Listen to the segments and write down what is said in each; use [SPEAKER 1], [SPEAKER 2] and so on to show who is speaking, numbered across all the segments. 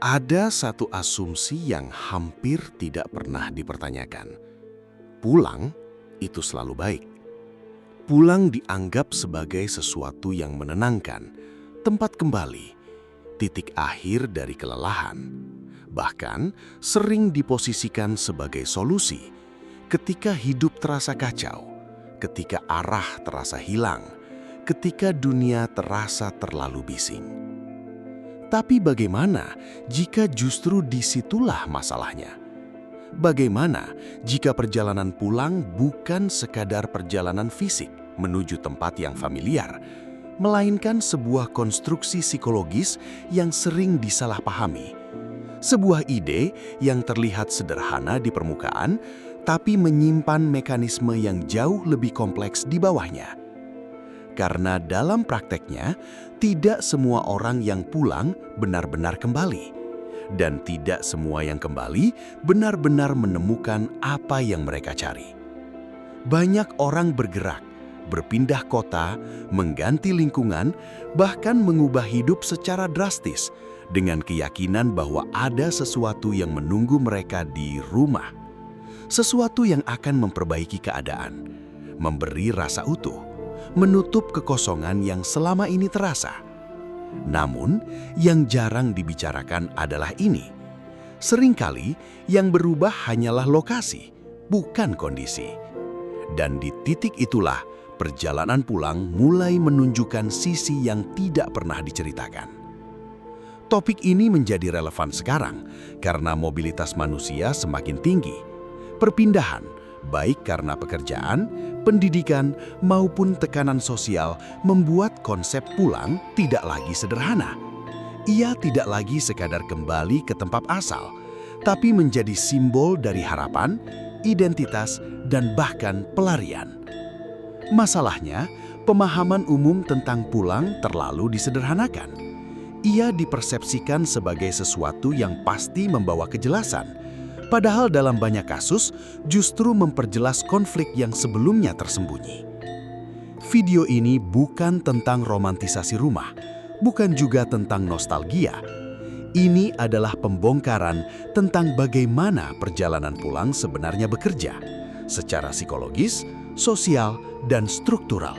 [SPEAKER 1] Ada satu asumsi yang hampir tidak pernah dipertanyakan. Pulang itu selalu baik. Pulang dianggap sebagai sesuatu yang menenangkan, tempat kembali, titik akhir dari kelelahan. Bahkan sering diposisikan sebagai solusi ketika hidup terasa kacau, ketika arah terasa hilang, ketika dunia terasa terlalu bising. Tapi bagaimana jika justru disitulah masalahnya? Bagaimana jika perjalanan pulang bukan sekadar perjalanan fisik menuju tempat yang familiar, melainkan sebuah konstruksi psikologis yang sering disalahpahami? Sebuah ide yang terlihat sederhana di permukaan, tapi menyimpan mekanisme yang jauh lebih kompleks di bawahnya. Karena dalam prakteknya, tidak semua orang yang pulang benar-benar kembali. Dan tidak semua yang kembali benar-benar menemukan apa yang mereka cari. Banyak orang bergerak, berpindah kota, mengganti lingkungan, bahkan mengubah hidup secara drastis dengan keyakinan bahwa ada sesuatu yang menunggu mereka di rumah. Sesuatu yang akan memperbaiki keadaan, memberi rasa utuh, menutup kekosongan yang selama ini terasa. Namun, yang jarang dibicarakan adalah ini. Seringkali yang berubah hanyalah lokasi, bukan kondisi. Dan di titik itulah, perjalanan pulang mulai menunjukkan sisi yang tidak pernah diceritakan. Topik ini menjadi relevan sekarang karena mobilitas manusia semakin tinggi. Perpindahan, baik karena pekerjaan, pendidikan, maupun tekanan sosial membuat konsep pulang tidak lagi sederhana. Ia tidak lagi sekadar kembali ke tempat asal, tapi menjadi simbol dari harapan, identitas, dan bahkan pelarian. Masalahnya, pemahaman umum tentang pulang terlalu disederhanakan. Ia dipersepsikan sebagai sesuatu yang pasti membawa kejelasan, padahal dalam banyak kasus justru memperjelas konflik yang sebelumnya tersembunyi. Video ini bukan tentang romantisasi rumah, bukan juga tentang nostalgia. Ini adalah pembongkaran tentang bagaimana perjalanan pulang sebenarnya bekerja, secara psikologis, sosial, dan struktural.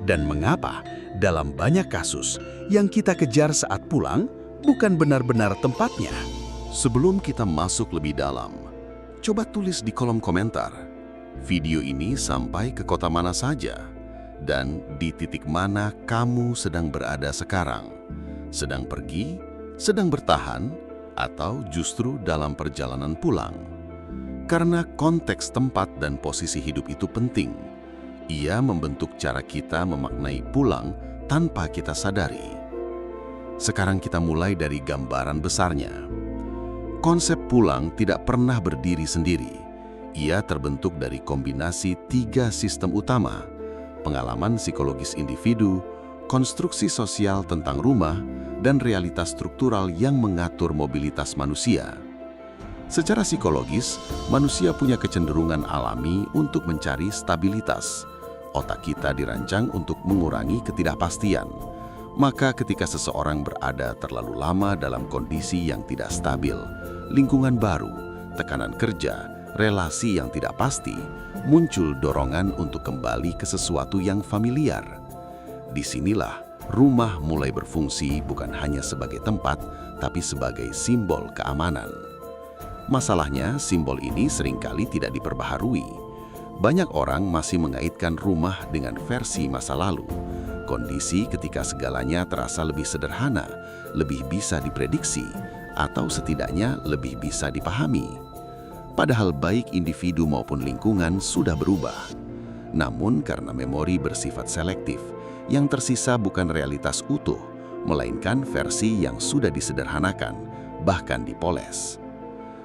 [SPEAKER 1] Dan mengapa dalam banyak kasus yang kita kejar saat pulang bukan benar-benar tempatnya.
[SPEAKER 2] Sebelum kita masuk lebih dalam, coba tulis di kolom komentar, video ini sampai ke kota mana saja, dan di titik mana kamu sedang berada sekarang. Sedang pergi, sedang bertahan, atau justru dalam perjalanan pulang. Karena konteks tempat dan posisi hidup itu penting. Ia membentuk cara kita memaknai pulang tanpa kita sadari. Sekarang kita mulai dari gambaran besarnya. Konsep pulang tidak pernah berdiri sendiri. Ia terbentuk dari kombinasi 3 sistem utama: pengalaman psikologis individu, konstruksi sosial tentang rumah, dan realitas struktural yang mengatur mobilitas manusia. Secara psikologis, manusia punya kecenderungan alami untuk mencari stabilitas. Otak kita dirancang untuk mengurangi ketidakpastian. Maka ketika seseorang berada terlalu lama dalam kondisi yang tidak stabil, lingkungan baru, tekanan kerja, relasi yang tidak pasti, muncul dorongan untuk kembali ke sesuatu yang familiar. Disinilah rumah mulai berfungsi bukan hanya sebagai tempat, tapi sebagai simbol keamanan. Masalahnya, simbol ini seringkali tidak diperbaharui. Banyak orang masih mengaitkan rumah dengan versi masa lalu. Kondisi ketika segalanya terasa lebih sederhana, lebih bisa diprediksi, atau setidaknya lebih bisa dipahami. Padahal baik individu maupun lingkungan sudah berubah. Namun karena memori bersifat selektif, yang tersisa bukan realitas utuh, melainkan versi yang sudah disederhanakan, bahkan dipoles.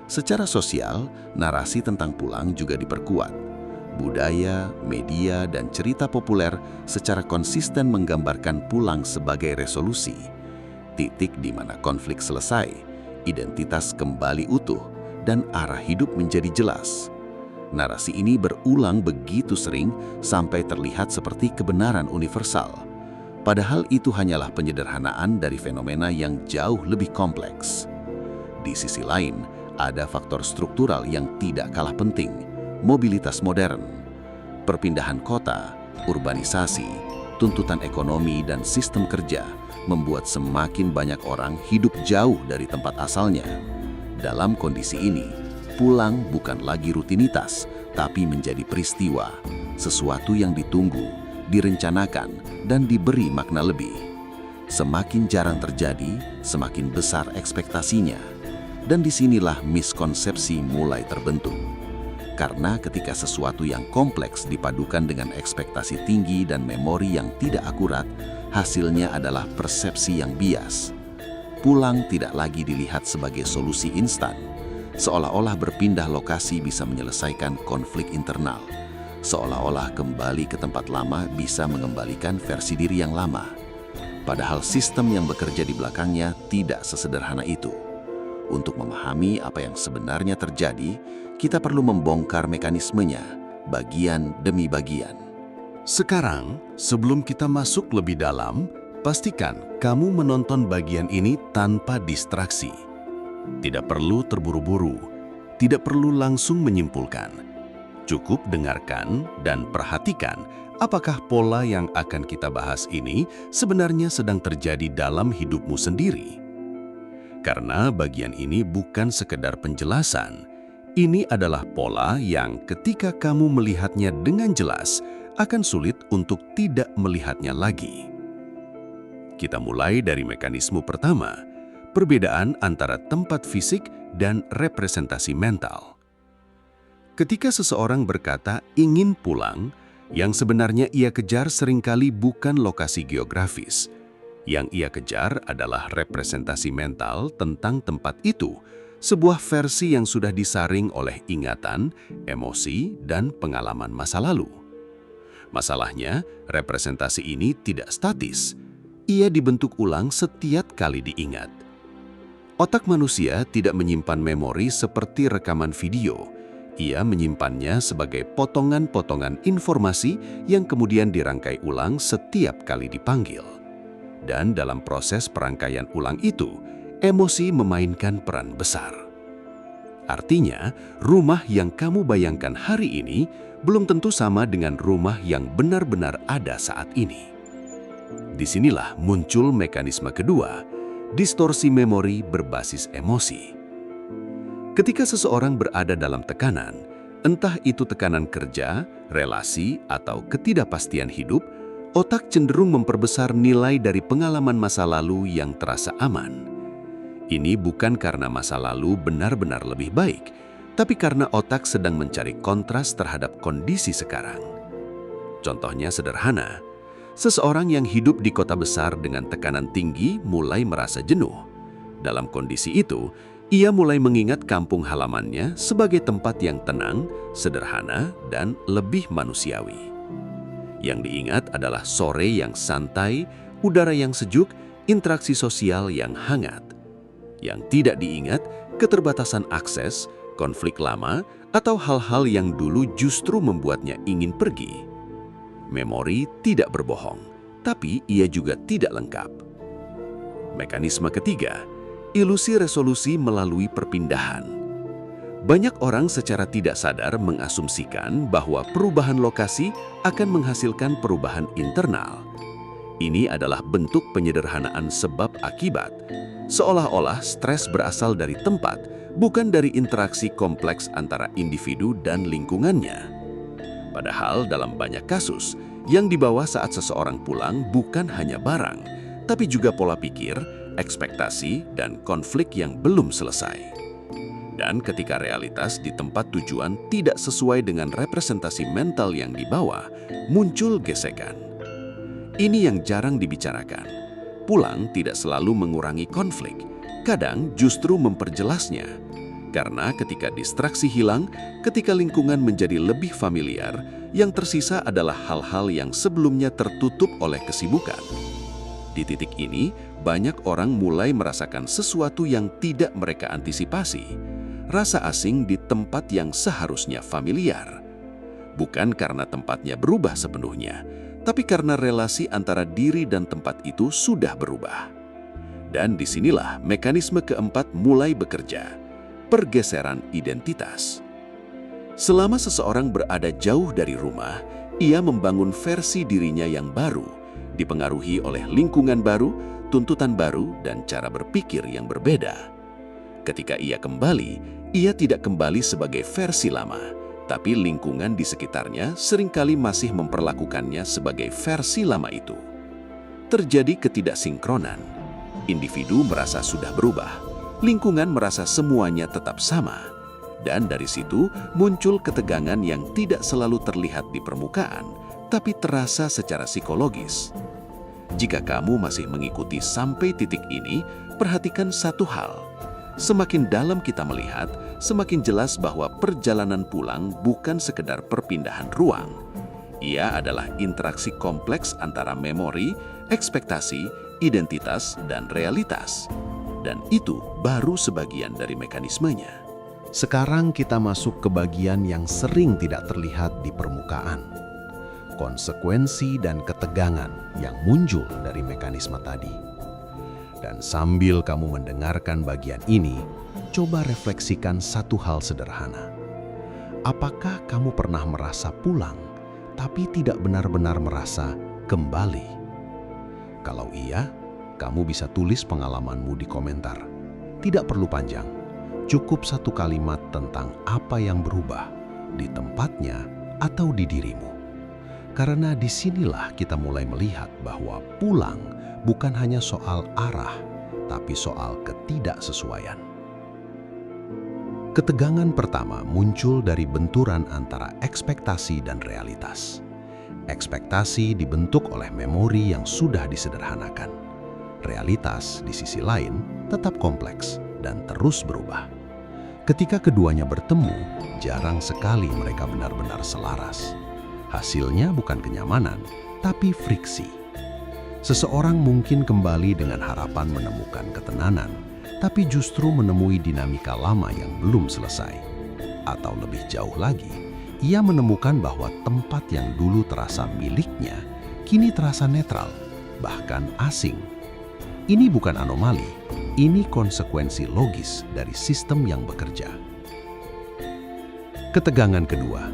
[SPEAKER 2] Secara sosial, narasi tentang pulang juga diperkuat. Budaya, media, dan cerita populer secara konsisten menggambarkan pulang sebagai resolusi. Titik di mana konflik selesai, identitas kembali utuh, dan arah hidup menjadi jelas. Narasi ini berulang begitu sering sampai terlihat seperti kebenaran universal. Padahal itu hanyalah penyederhanaan dari fenomena yang jauh lebih kompleks. di sisi lain, ada faktor struktural yang tidak kalah penting, mobilitas modern. Perpindahan kota, urbanisasi, tuntutan ekonomi, dan sistem kerja membuat semakin banyak orang hidup jauh dari tempat asalnya. Dalam kondisi ini, pulang bukan lagi rutinitas, tapi menjadi peristiwa, sesuatu yang ditunggu, direncanakan, dan diberi makna lebih. Semakin jarang terjadi, semakin besar ekspektasinya. Dan disinilah miskonsepsi mulai terbentuk. Karena ketika sesuatu yang kompleks dipadukan dengan ekspektasi tinggi dan memori yang tidak akurat, hasilnya adalah persepsi yang bias. Pulang tidak lagi dilihat sebagai solusi instan, seolah-olah berpindah lokasi bisa menyelesaikan konflik internal, seolah-olah kembali ke tempat lama bisa mengembalikan versi diri yang lama. Padahal sistem yang bekerja di belakangnya tidak sesederhana itu. Untuk memahami apa yang sebenarnya terjadi, kita perlu membongkar mekanismenya, bagian demi bagian.
[SPEAKER 1] Sekarang, sebelum kita masuk lebih dalam, pastikan kamu menonton bagian ini tanpa distraksi. Tidak perlu terburu-buru, tidak perlu langsung menyimpulkan. Cukup dengarkan dan perhatikan apakah pola yang akan kita bahas ini sebenarnya sedang terjadi dalam hidupmu sendiri. Karena bagian ini bukan sekedar penjelasan, ini adalah pola yang ketika kamu melihatnya dengan jelas, akan sulit untuk tidak melihatnya lagi. Kita mulai dari mekanisme pertama, perbedaan antara tempat fisik dan representasi mental. Ketika seseorang berkata ingin pulang, yang sebenarnya ia kejar seringkali bukan lokasi geografis. Yang ia kejar adalah representasi mental tentang tempat itu, sebuah versi yang sudah disaring oleh ingatan, emosi, dan pengalaman masa lalu. Masalahnya, representasi ini tidak statis. Ia dibentuk ulang setiap kali diingat. Otak manusia tidak menyimpan memori seperti rekaman video. Ia menyimpannya sebagai potongan-potongan informasi yang kemudian dirangkai ulang setiap kali dipanggil. Dan dalam proses perangkaian ulang itu, emosi memainkan peran besar. Artinya, rumah yang kamu bayangkan hari ini belum tentu sama dengan rumah yang benar-benar ada saat ini. Disinilah muncul mekanisme kedua, distorsi memori berbasis emosi. Ketika seseorang berada dalam tekanan, entah itu tekanan kerja, relasi, atau ketidakpastian hidup, otak cenderung memperbesar nilai dari pengalaman masa lalu yang terasa aman. Ini bukan karena masa lalu benar-benar lebih baik, tapi karena otak sedang mencari kontras terhadap kondisi sekarang. Contohnya sederhana, seseorang yang hidup di kota besar dengan tekanan tinggi mulai merasa jenuh. Dalam kondisi itu, ia mulai mengingat kampung halamannya sebagai tempat yang tenang, sederhana, dan lebih manusiawi. Yang diingat adalah sore yang santai, udara yang sejuk, interaksi sosial yang hangat. Yang tidak diingat, keterbatasan akses, konflik lama, atau hal-hal yang dulu justru membuatnya ingin pergi. Memori tidak berbohong, tapi ia juga tidak lengkap. Mekanisme ketiga, ilusi resolusi melalui perpindahan. Banyak orang secara tidak sadar mengasumsikan bahwa perubahan lokasi akan menghasilkan perubahan internal. Ini adalah bentuk penyederhanaan sebab akibat, seolah-olah stres berasal dari tempat, bukan dari interaksi kompleks antara individu dan lingkungannya. Padahal dalam banyak kasus, yang dibawa saat seseorang pulang bukan hanya barang, tapi juga pola pikir, ekspektasi, dan konflik yang belum selesai. Dan ketika realitas di tempat tujuan tidak sesuai dengan representasi mental yang dibawa, muncul gesekan. Ini yang jarang dibicarakan. Pulang tidak selalu mengurangi konflik, kadang justru memperjelasnya. Karena ketika distraksi hilang, ketika lingkungan menjadi lebih familiar, yang tersisa adalah hal-hal yang sebelumnya tertutup oleh kesibukan. Di titik ini, banyak orang mulai merasakan sesuatu yang tidak mereka antisipasi. Rasa asing di tempat yang seharusnya familiar. Bukan karena tempatnya berubah sepenuhnya, tapi karena relasi antara diri dan tempat itu sudah berubah. Dan disinilah mekanisme keempat mulai bekerja, pergeseran identitas. Selama seseorang berada jauh dari rumah, ia membangun versi dirinya yang baru, dipengaruhi oleh lingkungan baru, tuntutan baru, dan cara berpikir yang berbeda. Ketika ia kembali, ia tidak kembali sebagai versi lama, tapi lingkungan di sekitarnya seringkali masih memperlakukannya sebagai versi lama itu. Terjadi ketidaksinkronan. Individu merasa sudah berubah, lingkungan merasa semuanya tetap sama. Dan dari situ muncul ketegangan yang tidak selalu terlihat di permukaan, tapi terasa secara psikologis. Jika kamu masih mengikuti sampai titik ini, perhatikan satu hal. Semakin dalam kita melihat, semakin jelas bahwa perjalanan pulang bukan sekedar perpindahan ruang. Ia adalah interaksi kompleks antara memori, ekspektasi, identitas, dan realitas. Dan itu baru sebagian dari mekanismenya.
[SPEAKER 2] Sekarang kita masuk ke bagian yang sering tidak terlihat di permukaan. Konsekuensi dan ketegangan yang muncul dari mekanisme tadi. Dan sambil kamu mendengarkan bagian ini, coba refleksikan satu hal sederhana. Apakah kamu pernah merasa pulang, tapi tidak benar-benar merasa kembali? Kalau iya, kamu bisa tulis pengalamanmu di komentar. Tidak perlu panjang. Cukup satu kalimat tentang apa yang berubah di tempatnya atau di dirimu. Karena disinilah kita mulai melihat bahwa pulang bukan hanya soal arah, tapi soal ketidaksesuaian. Ketegangan pertama muncul dari benturan antara ekspektasi dan realitas. Ekspektasi dibentuk oleh memori yang sudah disederhanakan. Realitas di sisi lain tetap kompleks dan terus berubah. Ketika keduanya bertemu, jarang sekali mereka benar-benar selaras. Hasilnya bukan kenyamanan, tapi friksi. Seseorang mungkin kembali dengan harapan menemukan ketenangan, tapi justru menemui dinamika lama yang belum selesai. Atau lebih jauh lagi, ia menemukan bahwa tempat yang dulu terasa miliknya, kini terasa netral, bahkan asing. Ini bukan anomali, ini konsekuensi logis dari sistem yang bekerja. Ketegangan kedua,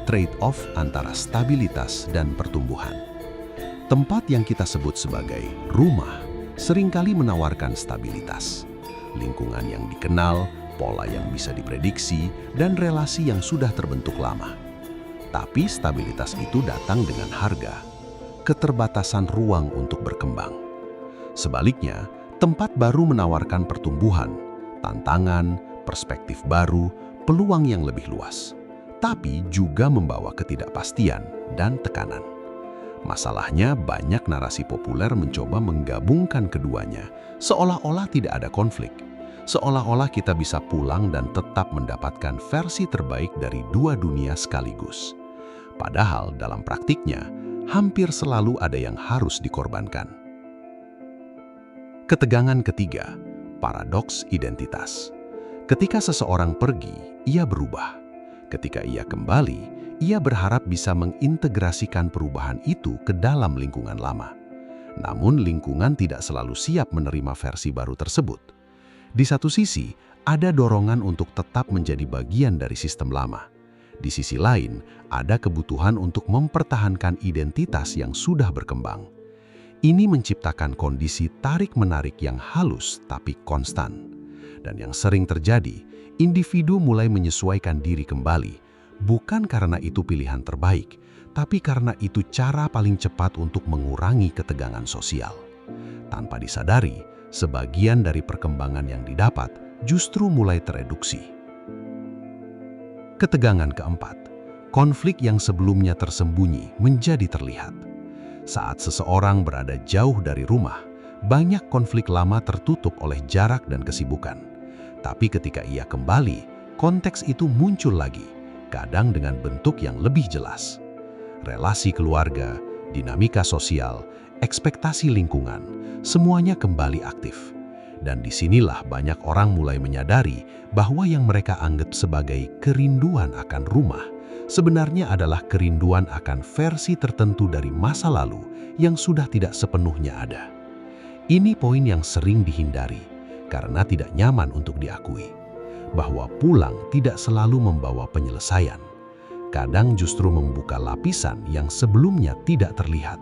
[SPEAKER 2] trade-off antara stabilitas dan pertumbuhan. Tempat yang kita sebut sebagai rumah seringkali menawarkan stabilitas, lingkungan yang dikenal, pola yang bisa diprediksi, dan relasi yang sudah terbentuk lama. Tapi stabilitas itu datang dengan harga, keterbatasan ruang untuk berkembang. Sebaliknya, tempat baru menawarkan pertumbuhan, tantangan, perspektif baru, peluang yang lebih luas, tapi juga membawa ketidakpastian dan tekanan. Masalahnya, banyak narasi populer mencoba menggabungkan keduanya, seolah-olah tidak ada konflik. Seolah-olah kita bisa pulang dan tetap mendapatkan versi terbaik dari dua dunia sekaligus. Padahal dalam praktiknya, hampir selalu ada yang harus dikorbankan. Ketegangan ketiga, paradoks identitas. Ketika seseorang pergi, ia berubah. Ketika ia kembali, ia berharap bisa mengintegrasikan perubahan itu ke dalam lingkungan lama. Namun lingkungan tidak selalu siap menerima versi baru tersebut. Di satu sisi, ada dorongan untuk tetap menjadi bagian dari sistem lama. Di sisi lain, ada kebutuhan untuk mempertahankan identitas yang sudah berkembang. Ini menciptakan kondisi tarik-menarik yang halus tapi konstan. Dan yang sering terjadi, individu mulai menyesuaikan diri kembali, bukan karena itu pilihan terbaik, tapi karena itu cara paling cepat untuk mengurangi ketegangan sosial. Tanpa disadari, sebagian dari perkembangan yang didapat justru mulai tereduksi. Ketegangan keempat, konflik yang sebelumnya tersembunyi menjadi terlihat. Saat seseorang berada jauh dari rumah, banyak konflik lama tertutup oleh jarak dan kesibukan. Tapi ketika ia kembali, konteks itu muncul lagi, kadang dengan bentuk yang lebih jelas. Relasi keluarga, dinamika sosial, ekspektasi lingkungan, semuanya kembali aktif. Dan disinilah banyak orang mulai menyadari bahwa yang mereka anggap sebagai kerinduan akan rumah sebenarnya adalah kerinduan akan versi tertentu dari masa lalu yang sudah tidak sepenuhnya ada.
[SPEAKER 1] Ini poin yang sering dihindari karena tidak nyaman untuk diakui, bahwa pulang tidak selalu membawa penyelesaian. Kadang justru membuka lapisan yang sebelumnya tidak terlihat.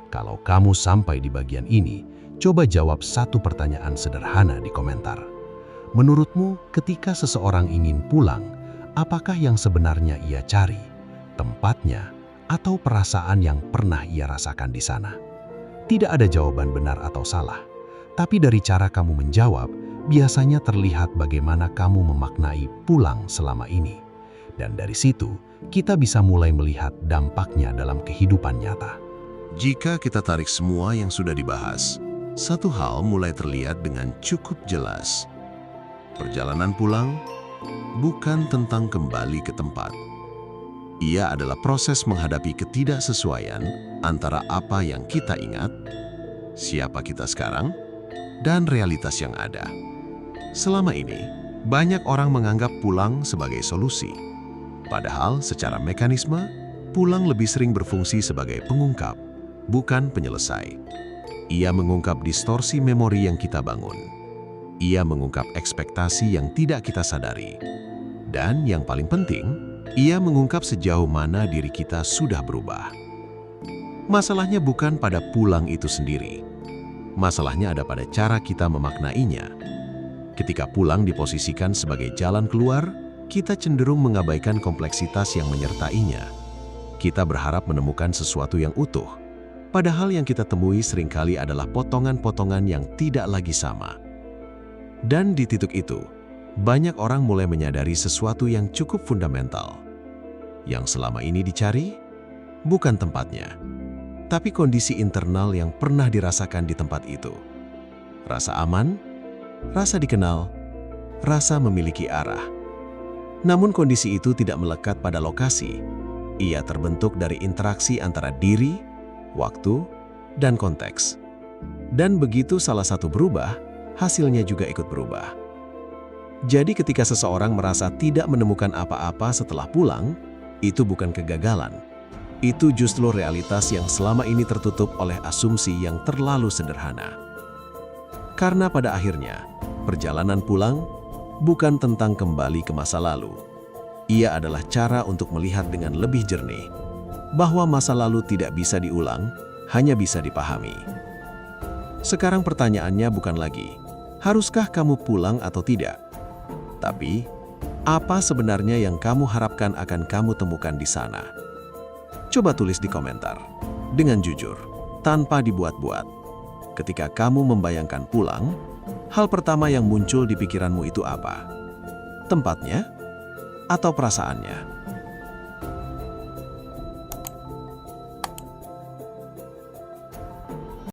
[SPEAKER 1] Kalau kamu sampai di bagian ini, coba jawab satu pertanyaan sederhana di komentar. Menurutmu, ketika seseorang ingin pulang, apakah yang sebenarnya ia cari? Tempatnya atau perasaan yang pernah ia rasakan di sana? Tidak ada jawaban benar atau salah, tapi dari cara kamu menjawab, biasanya terlihat bagaimana kamu memaknai pulang selama ini. Dan dari situ, kita bisa mulai melihat dampaknya dalam kehidupan nyata.
[SPEAKER 2] Jika kita tarik semua yang sudah dibahas, satu hal mulai terlihat dengan cukup jelas. Perjalanan pulang bukan tentang kembali ke tempat. Ia adalah proses menghadapi ketidaksesuaian antara apa yang kita ingat, siapa kita sekarang, dan realitas yang ada. Selama ini, banyak orang menganggap pulang sebagai solusi. Padahal secara mekanisme, pulang lebih sering berfungsi sebagai pengungkap, bukan penyelesai. Ia mengungkap distorsi memori yang kita bangun. Ia mengungkap ekspektasi yang tidak kita sadari. Dan yang paling penting, ia mengungkap sejauh mana diri kita sudah berubah. Masalahnya bukan pada pulang itu sendiri. Masalahnya ada pada cara kita memaknainya. Ketika pulang diposisikan sebagai jalan keluar, kita cenderung mengabaikan kompleksitas yang menyertainya. Kita berharap menemukan sesuatu yang utuh. Padahal yang kita temui seringkali adalah potongan-potongan yang tidak lagi sama. Dan di titik itu, banyak orang mulai menyadari sesuatu yang cukup fundamental. Yang selama ini dicari, bukan tempatnya, tapi kondisi internal yang pernah dirasakan di tempat itu. Rasa aman, rasa dikenal, rasa memiliki arah. Namun kondisi itu tidak melekat pada lokasi. Ia terbentuk dari interaksi antara diri, waktu, dan konteks. Dan begitu salah satu berubah, hasilnya juga ikut berubah. Jadi ketika seseorang merasa tidak menemukan apa-apa setelah pulang, itu bukan kegagalan. Itu justru realitas yang selama ini tertutup oleh asumsi yang terlalu sederhana. Karena pada akhirnya, perjalanan pulang bukan tentang kembali ke masa lalu. Ia adalah cara untuk melihat dengan lebih jernih, bahwa masa lalu tidak bisa diulang, hanya bisa dipahami. Sekarang pertanyaannya bukan lagi, haruskah kamu pulang atau tidak? Tapi, apa sebenarnya yang kamu harapkan akan kamu temukan di sana? Coba tulis di komentar, dengan jujur, tanpa dibuat-buat. Ketika kamu membayangkan pulang, hal pertama yang muncul di pikiranmu itu apa? Tempatnya? Atau perasaannya?